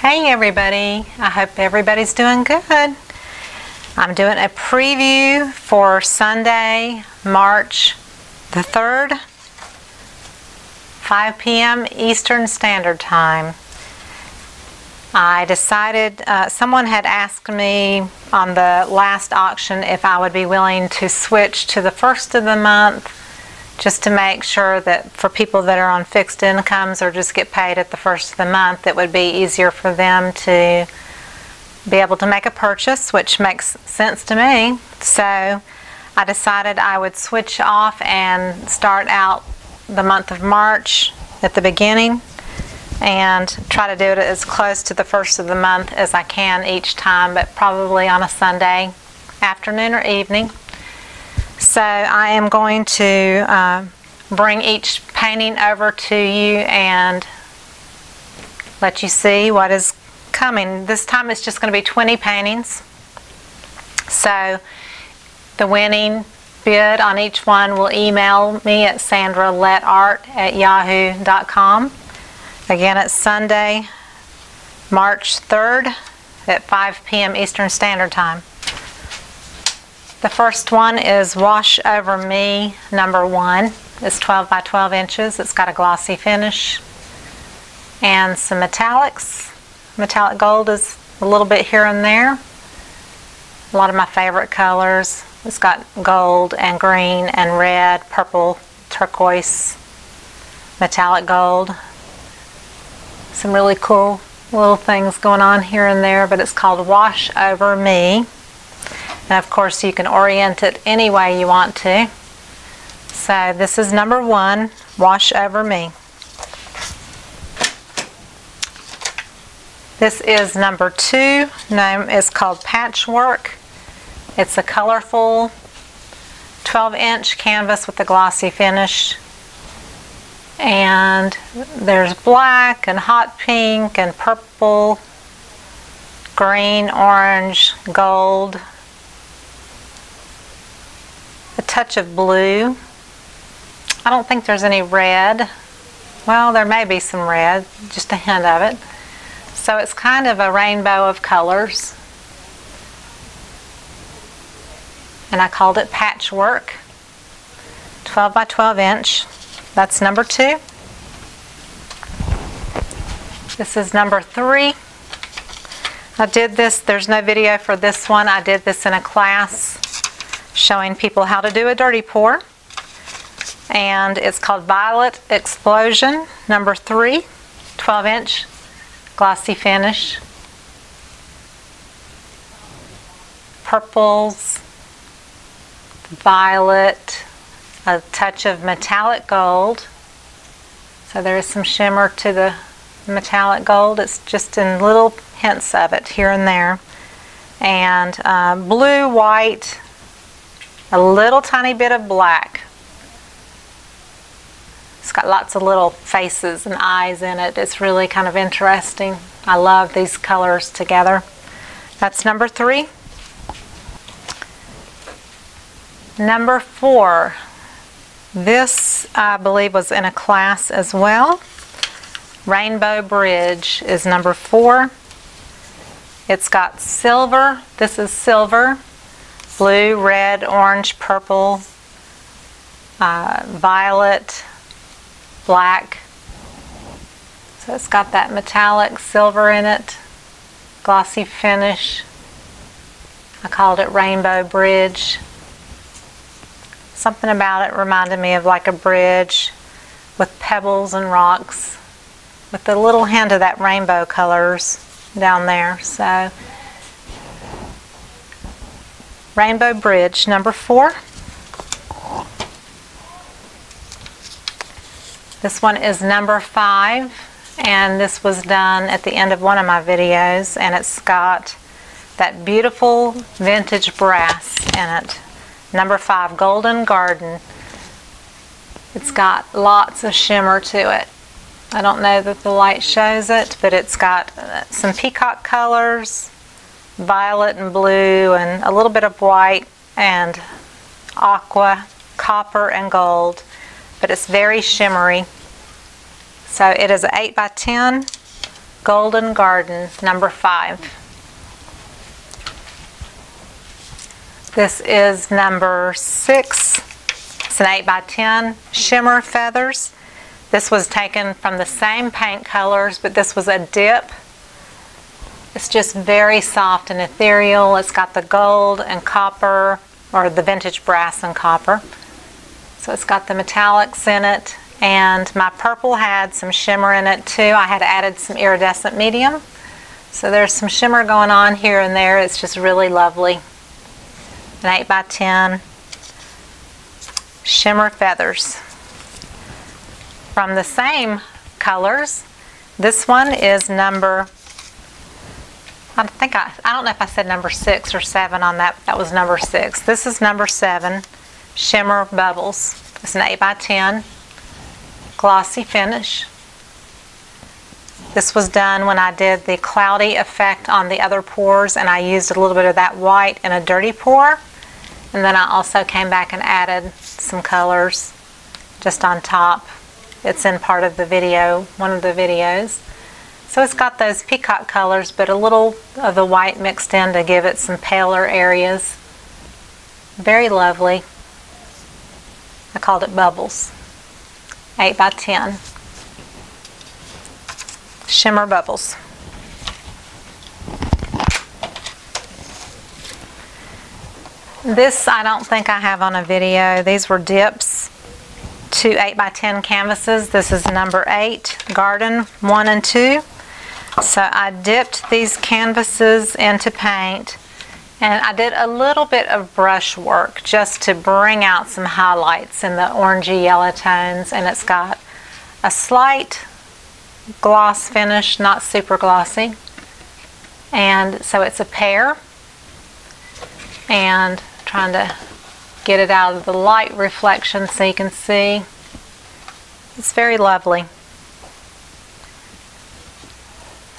Hey everybody, I hope everybody's doing good. I'm doing a preview for Sunday, March the 3rd, 5 p.m. Eastern Standard Time. I decided, someone had asked me on the last auction if I would be willing to switch to the first of the month, just to make sure that for people that are on fixed incomes or just get paid at the first of the month, it would be easier for them to be able to make a purchase, which makes sense to me. So I decided I would switch off and start out the month of March at the beginning and try to do it as close to the first of the month as I can each time, but probably on a Sunday afternoon or evening. So I am going to bring each painting over to you and let you see what is coming. This time it's just going to be 20 paintings. So the winning bid on each one will email me at sandralettart@yahoo.com. Again, it's Sunday, March 3rd at 5 p.m. Eastern Standard Time. The first one is Wash Over Me, number 1. It's 12 by 12 inches. It's got a glossy finish and some metallics. Metallic gold is a little bit here and there. A lot of my favorite colors. It's got gold and green and red, purple, turquoise, metallic gold. Some really cool little things going on here and there, but it's called Wash Over Me. And of course you can orient it any way you want to. So this is number 1, Wash Over Me. This is number 2, name is called Patchwork. It's a colorful 12-inch canvas with a glossy finish. And there's black and hot pink and purple, green, orange, gold. A touch of blue. I don't think there's any red. Well, there may be some red, just a hint of it. So it's kind of a rainbow of colors. And I called it Patchwork. 12 by 12 inch. That's number 2. This is number 3. I did this, there's no video for this one. I did this in a class showing people how to do a dirty pour, and it's called Violet Explosion, number 3, 12-inch glossy finish. Purples, violet, a touch of metallic gold, so there is some shimmer to the metallic gold. It's just in little hints of it here and there, and blue, white, a little tiny bit of black. It's got lots of little faces and eyes in it. It's really kind of interesting. I love these colors together. That's number 3. Number 4. This, I believe, was in a class as well. Rainbow Bridge is number 4. It's got silver. This is silver. Blue, red, orange, purple, violet, black. So it's got that metallic silver in it, glossy finish. I called it Rainbow Bridge. Something about it reminded me of like a bridge with pebbles and rocks, with a little hint of that rainbow colors down there. So Rainbow Bridge, number 4. This one is number 5, and this was done at the end of one of my videos, and it's got that beautiful vintage brass in it. Number 5, Golden Garden. It's got lots of shimmer to it. I don't know that the light shows it, but it's got some peacock colors, violet and blue, and a little bit of white and aqua, copper and gold, but it's very shimmery. So it is an 8 by 10 Golden Garden, number 5. This is number 6. It's an 8x10 shimmer feathers. This was taken from the same paint colors, but this was a dip. It's just very soft and ethereal. It's got the gold and copper, or the vintage brass and copper. So it's got the metallics in it, and my purple had some shimmer in it too. I had added some iridescent medium. So there's some shimmer going on here and there. It's just really lovely. An 8x10 shimmer feathers. From the same colors, this one is number, I don't know if I said number 6 or 7 on that. That was number 6. This is number 7, Shimmer Bubbles. It's an 8x10 glossy finish. This was done when I did the cloudy effect on the other pours, and I used a little bit of that white in a dirty pour. And then I also came back and added some colors just on top. It's in part of the video, one of the videos. So it's got those peacock colors, but a little of the white mixed in to give it some paler areas. Very lovely. I called it Bubbles. 8x10. Shimmer Bubbles. This I don't think I have on a video. These were dips to 8x10 canvases. This is number 8, Garden 1 and 2. So I dipped these canvases into paint, and I did a little bit of brush work just to bring out some highlights in the orangey yellow tones, and it's got a slight gloss finish, not super glossy. And so it's a pear, and trying to get it out of the light reflection so you can see. It's very lovely.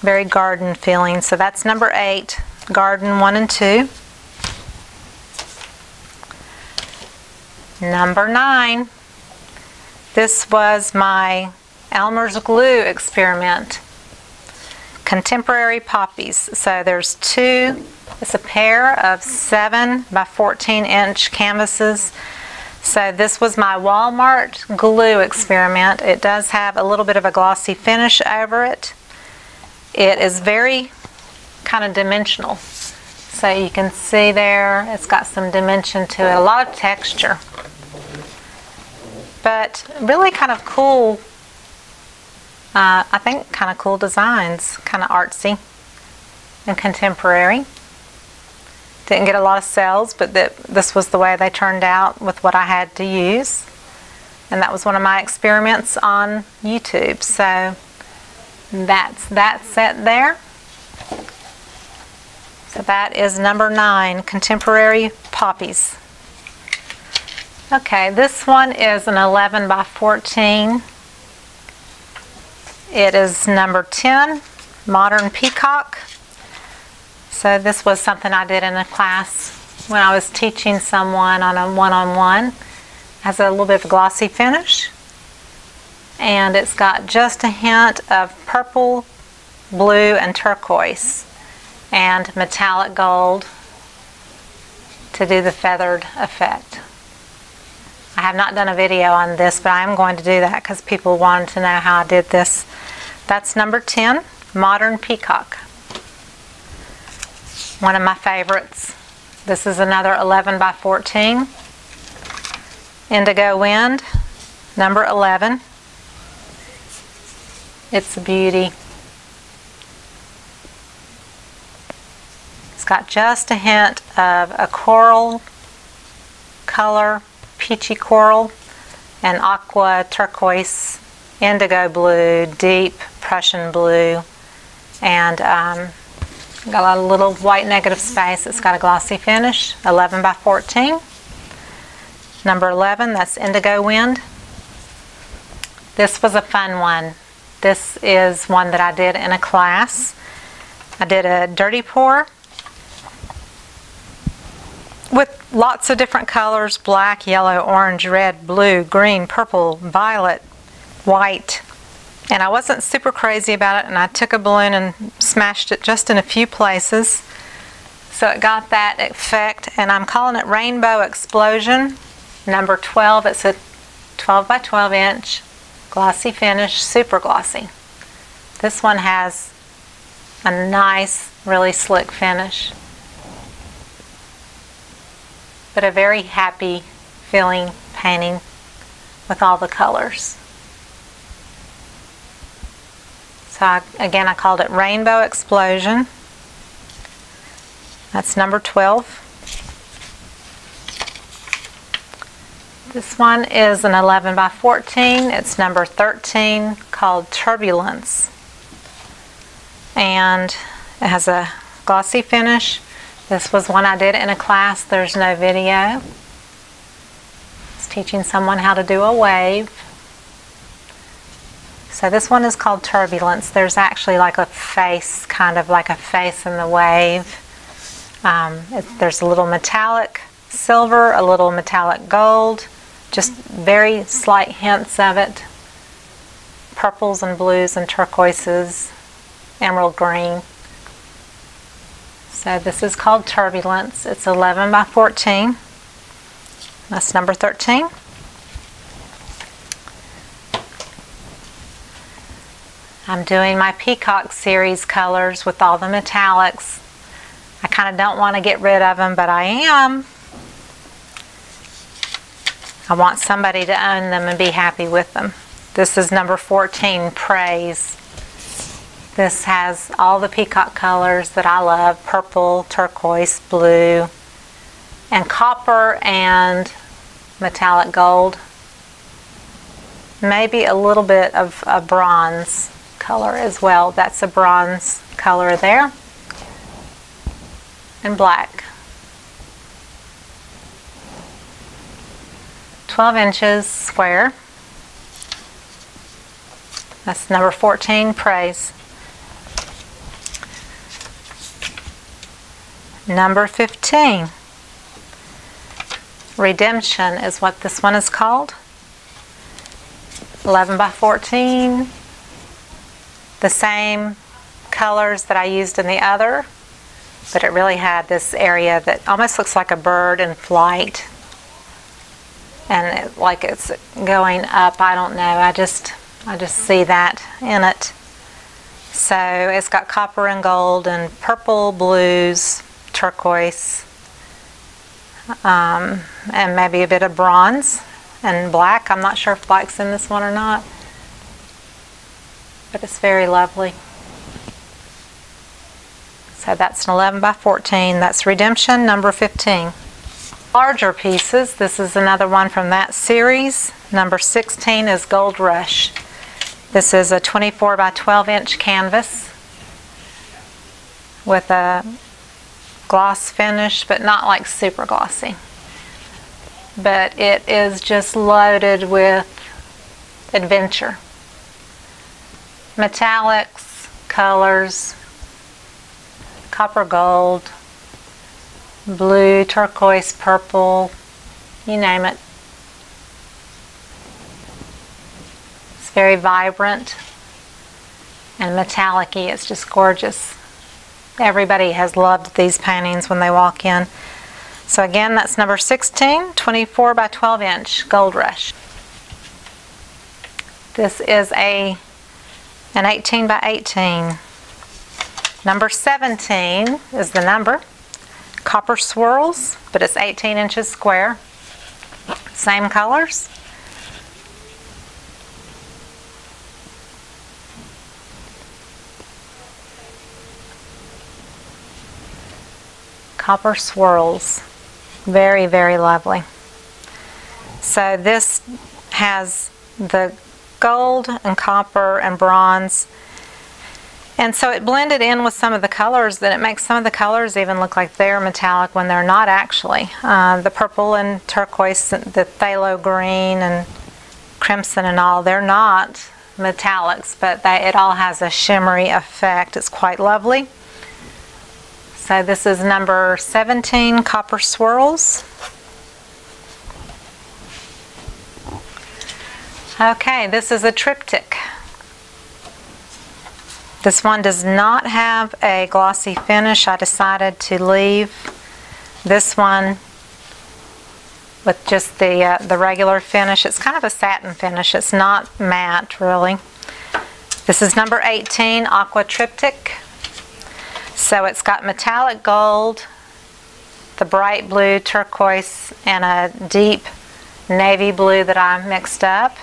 Very garden feeling. So that's number 8, Garden 1 and 2. Number 9. This was my Elmer's glue experiment. Contemporary Poppies. So there's 2. It's a pair of 7x14-inch canvases. So this was my Walmart glue experiment. It does have a little bit of a glossy finish over it. It is very kind of dimensional. So you can see there, it's got some dimension to it, a lot of texture. But really kind of cool, I think kind of cool designs, kind of artsy and contemporary. Didn't get a lot of sales, but this was the way they turned out with what I had to use. And that was one of my experiments on YouTube. So that's that set there. So that is number 9, Contemporary Poppies. Okay, this one is an 11x14. It is number 10, Modern Peacock. So this was something I did in a class when I was teaching someone on a one-on-one. Has a little bit of a glossy finish. And it's got just a hint of purple, blue, and turquoise, and metallic gold to do the feathered effect. I have not done a video on this, but I am going to do that because people wanted to know how I did this. That's number 10, Modern Peacock. One of my favorites. This is another 11x14. Indigo Wind, number 11. It's a beauty. It's got just a hint of a coral color, peachy coral, and aqua turquoise, indigo blue, deep Prussian blue, and got a little white negative space. It's got a glossy finish, 11x14. Number 11, that's Indigo Wind. This was a fun one. This is one that I did in a class. I did a dirty pour with lots of different colors: black, yellow, orange, red, blue, green, purple, violet, white, And I wasn't super crazy about it, and I took a balloon and smashed it just in a few places. So it got that effect, and I'm calling it Rainbow Explosion, number 12. It's a 12 by 12 inch glossy finish, super glossy. This one has a nice, really slick finish, but a very happy feeling painting with all the colors. So again, I called it Rainbow Explosion. That's number 12. This one is an 11 by 14. It's number 13, called Turbulence. And it has a glossy finish. This was one I did in a class. There's no video. It's teaching someone how to do a wave. So this one is called Turbulence. There's actually like a face, kind of like a face in the wave. There's a little metallic silver, a little metallic gold, just very slight hints of it. Purples and blues and turquoises, emerald green. So this is called Turbulence. It's 11 by 14. That's number 13. I'm doing my Peacock series colors with all the metallics. I kind of don't want to get rid of them, but I am. I want somebody to own them and be happy with them. This is number 14, Praise. This has all the Peacock colors that I love: purple, turquoise, blue, and copper and metallic gold. Maybe a little bit of a bronze color as well. That's a bronze color there. And black. 12 inches square. That's number 14, Praise. Number 15, Redemption is what this one is called. 11 by 14. The same colors that I used in the other, but it really had this area that almost looks like a bird in flight, and like it's going up. I don't know, I just see that in it. So it's got copper and gold and purple, blues, turquoise, and maybe a bit of bronze and black. I'm not sure if black's in this one or not, but it's very lovely. So that's an 11 by 14. That's Redemption, number 15. Larger pieces. This is another one from that series. Number 16 is Gold Rush. This is a 24 by 12 inch canvas with a gloss finish, but not like super glossy. But it is just loaded with adventure. Metallics, colors, copper gold, blue, turquoise, purple, you name it. It's very vibrant and metallic-y. It's just gorgeous. Everybody has loved these paintings when they walk in. So again, that's number 16, 24 by 12 inch Gold Rush. This is an 18 by 18. Number 17 is the number. Copper Swirls, but it's 18 inches square. Same colors. Copper Swirls. Very, very lovely. So this has the gold and copper and bronze, and so it blended in with some of the colors, that it makes some of the colors even look like they're metallic when they're not actually. The purple and turquoise, the phthalo green and crimson and all, they're not metallics, but it all has a shimmery effect. It's quite lovely. So this is number 17, Copper Swirls. Okay, this is a triptych. This one does not have a glossy finish. I decided to leave this one with just the regular finish. It's kind of a satin finish. It's not matte, really. This is number 18, Aqua Triptych. So it's got metallic gold, the bright blue turquoise, and a deep navy blue that I mixed up.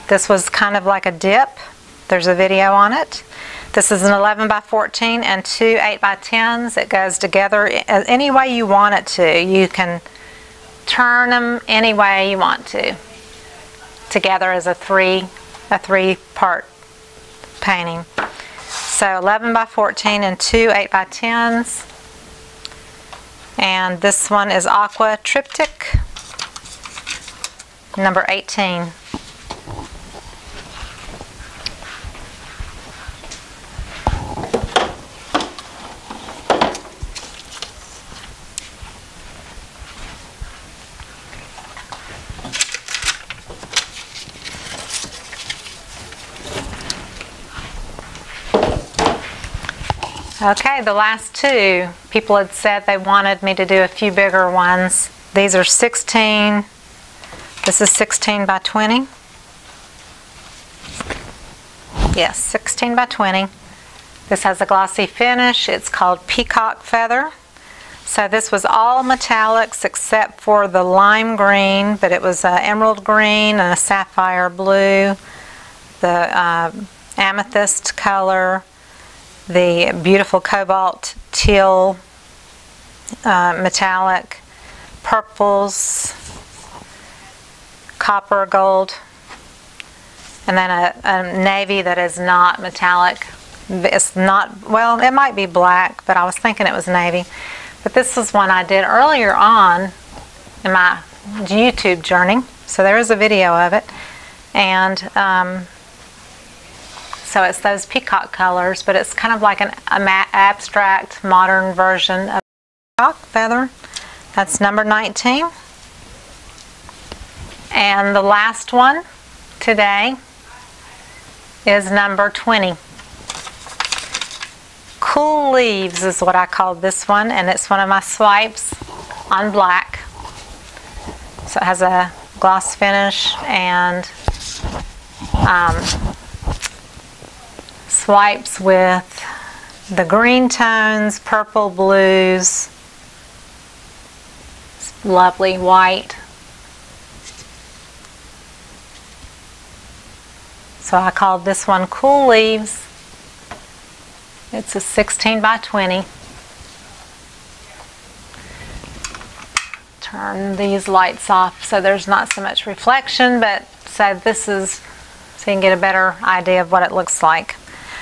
This was kind of like a dip. There's a video on it. This is an 11 by 14 and two 8 by 10s. It goes together any way you want it to. You can turn them any way you want to. Together as a three-part painting. So 11 by 14 and two 8 by 10s. And this one is Aqua Triptych, number 18. Okay, the last two, people had said they wanted me to do a few bigger ones. These are 16, this is 16 by 20. Yes, 16 by 20. This has a glossy finish. It's called Peacock Feather. So this was all metallics except for the lime green, but it was an emerald green and a sapphire blue, the amethyst color, the beautiful cobalt teal metallic, purples, copper, gold, and then a navy that is not metallic. It's not, well, it might be black, but I was thinking it was navy. But this is one I did earlier on in my YouTube journey, so there is a video of it. And so it's those peacock colors, but it's kind of like an abstract modern version of peacock feather. That's number 19. And the last one today is number 20. Cool Leaves is what I called this one, and it's one of my swipes on black. So it has a gloss finish and swipes with the green tones, purple, blues, lovely white. So I called this one Cool Leaves. It's a 16 by 20. Turn these lights off so there's not so much reflection, but so this is, so you can get a better idea of what it looks like.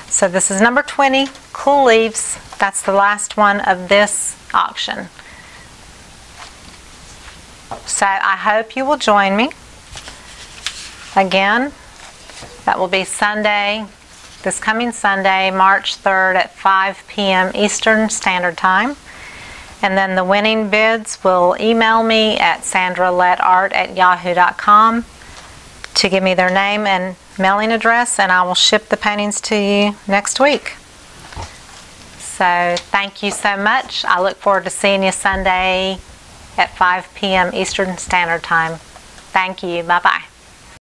So this is number 20, Cool Leaves. That's the last one of this auction. So I hope you will join me. Again, that will be Sunday, this coming Sunday, March 3rd at 5 p.m. Eastern Standard Time. And then the winning bids will email me at sandralettart@yahoo.com to give me their name and mailing address, and I will ship the paintings to you next week. So thank you so much. I look forward to seeing you Sunday at 5 p.m. Eastern Standard Time. Thank you. Bye-bye.